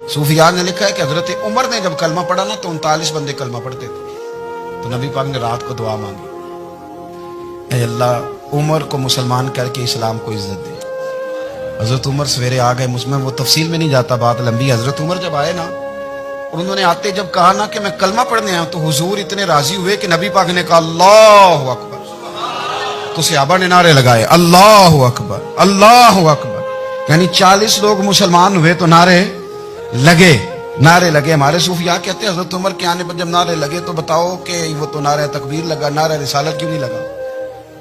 सूफिया ने लिखा है कि हजरत उमर ने जब कलमा पढ़ा ना तो 39 बंदे कलमा पढ़ते थे। तो नबी पाक ने रात को दुआ मांगी, ऐ अल्लाह उमर को मुसलमान करके इस्लाम को इज्जत दे। हजरत उमर सवेरे आ गए, मुझमें वो तफसील में नहीं जाता, बात लंबी। हजरत उमर जब आए ना और उन्होंने आते जब कहा ना कि मैं कलमा पढ़ने आया, तो हुजूर इतने राजी हुए कि नबी पाक ने कहा अल्लाहु अकबर। तो सहाबा ने नारे लगाए अल्लाहु अकबर अल्लाहु अकबर, यानी 40 लोग मुसलमान हुए तो नारे लगे। हमारे सूफिया कहते हैं हजरत उमर के आने पर जब नारे लगे तो बताओ कि वो तो नारे तकबीर लगा, नारे रिसालत क्यों नहीं लगा?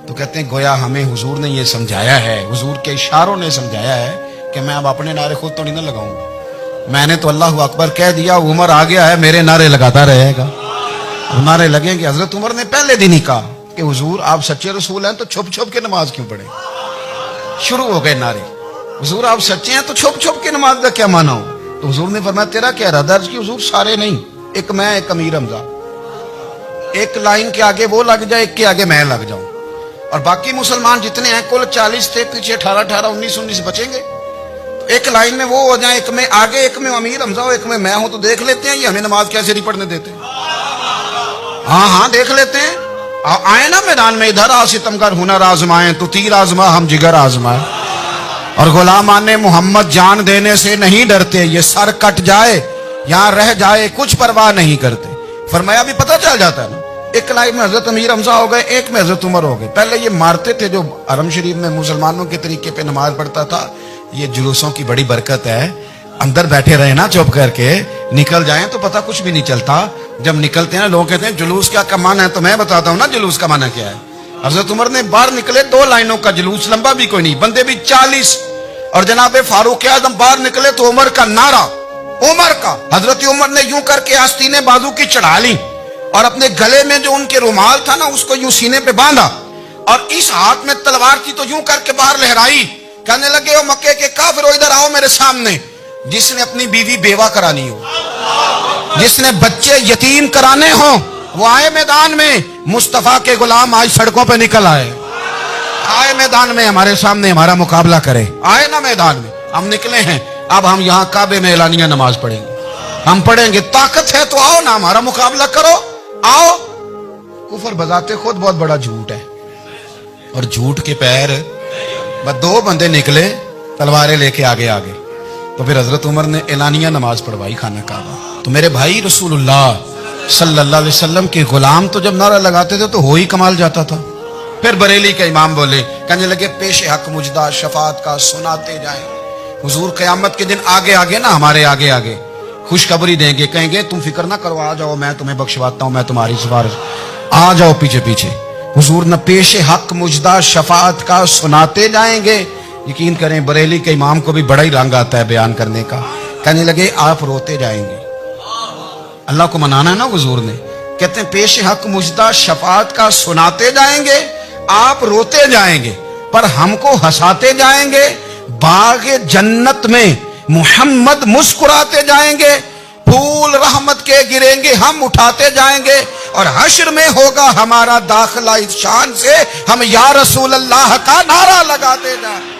तो कहते हैं गोया हमें हुजूर ने ये समझाया है, हुजूर के इशारों ने समझाया है कि मैं अब अपने नारे खुद तो नहीं ना लगाऊंगा, मैंने तो अल्लाहु अकबर कह दिया, उमर आ गया है, मेरे नारे लगाता रहेगा, नारे लगेंगे। हजरत उमर ने पहले दिन ही कहा कि हुजूर आप सच्चे रसूल हैं तो छुप छुप के नमाज क्यों पढ़े? शुरू हो गए नारे, हुजूर आप सच्चे हैं तो छुप छुप के नमाज का क्या माना हो? तो हुजूर ने फरमाया तेरा क्या इरादा? अर्ज की हुजूर सारे नहीं, एक मैं एक अमीर हमजा, एक लाइन के आगे वो लग जाए, एक के आगे मैं लग जाऊं, और बाकी मुसलमान जितने हैं कुल 40 थे, पीछे 18 19 बचेंगे, तो एक लाइन में वो हो जाए, एक में आगे एक में अमीर हमजा हो, एक में मैं हूं, तो देख लेते हैं ये हमें नमाज कैसे नहीं पढ़ने देते। हाँ देख लेते हैं, आए ना मैदान में, इधर आ सितमगर हुनर आजमाए तो तीर आजमा हम जिगर आजमाए, और गुलामाने मोहम्मद जान देने से नहीं डरते, ये सर कट जाए यहां रह जाए कुछ परवाह नहीं करते। फरमाया भी पता चल जाता है ना, एक लाइन में हजरत अमीर हमजा हो गए, एक में हजरत उमर हो गए। पहले ये मारते थे जो हरम शरीफ में मुसलमानों के तरीके पे नमाज पढ़ता था, ये जुलूसों की बड़ी बरकत है, अंदर बैठे रहे ना चुप करके, निकल जाए तो पता कुछ भी नहीं चलता। जब निकलते हैं लोग कहते हैं जुलूस क्या माना है, तो मैं बताता हूँ ना जुलूस का माना क्या है। हजरत उमर ने बाहर निकले, 2 लाइनों का जुलूस, लंबा भी कोई नहीं, बंदे भी 40, और जनाब फारूक आजम बाहर निकले तो उमर का नारा, उमर का, हजरत उमर ने यूं करके आस्तीने बाजू की चढ़ा ली और अपने गले में जो उनके रुमाल था ना उसको यूं सीने पे बांधा, और इस हाथ में तलवार थी तो यूं करके बाहर लहराई, कहने लगे ओ मक्के के काफिरो इधर आओ मेरे सामने, जिसने अपनी बीवी बेवा करानी हो, जिसने बच्चे यतीम कराने हो, वो आए मैदान में। मुस्तफा के गुलाम आज सड़कों पे निकल आए मैदान में, हमारे सामने हमारा मुकाबला करे, आए ना मैदान में, हम निकले हैं। अब हम यहाँ काबे में एलानिया नमाज पढ़ेंगे, हम पढ़ेंगे, ताकत है तो आओ ना हमारा मुकाबला करो, आओ। कुफर बजाते खुद बहुत बड़ा झूठ है, और झूठ के पैर, बस 2 बंदे निकले तलवारें लेके आगे, तो फिर हजरत उमर ने एलानिया नमाज पढ़वाई खाना काबा। तो मेरे भाई रसूलुल्लाह सल्लल्लाहु अलैहि वसल्लम के गुलाम तो जब नारा लगाते थे तो हो ही कमाल जाता था। फिर बरेली के इमाम बोले, कहने लगे पेश हक मुजदा शफात का सुनाते जाए। हुजूर क़यामत के दिन आगे आगे ना, हमारे आगे आगे खुशखबरी देंगे, कहेंगे तुम फिक्र ना करो, आ जाओ मैं तुम्हें बख्शवाता हूं, मैं तुम्हारी सिफारिश, आ जाओ पीछे पीछे। हुजूर न पेश हक मुजदा शफात का सुनाते जाएंगे। यकीन करें बरेली के इमाम को भी बड़ा ही रंग आता है बयान करने का। कहने लगे आप रोते जाएंगे, अल्लाह को मनाना है ना हुजूर ने, कहते हैं पेश हक मुजदा शफात का सुनाते जाएंगे, आप रोते जाएंगे पर हमको हंसाते जाएंगे। बाग जन्नत में मोहम्मद मुस्कुराते जाएंगे, फूल रहमत के गिरेंगे हम उठाते जाएंगे, और हश्र में होगा हमारा दाखिला इस शान से हम या रसूल अल्लाह का नारा लगाते जाएंगे।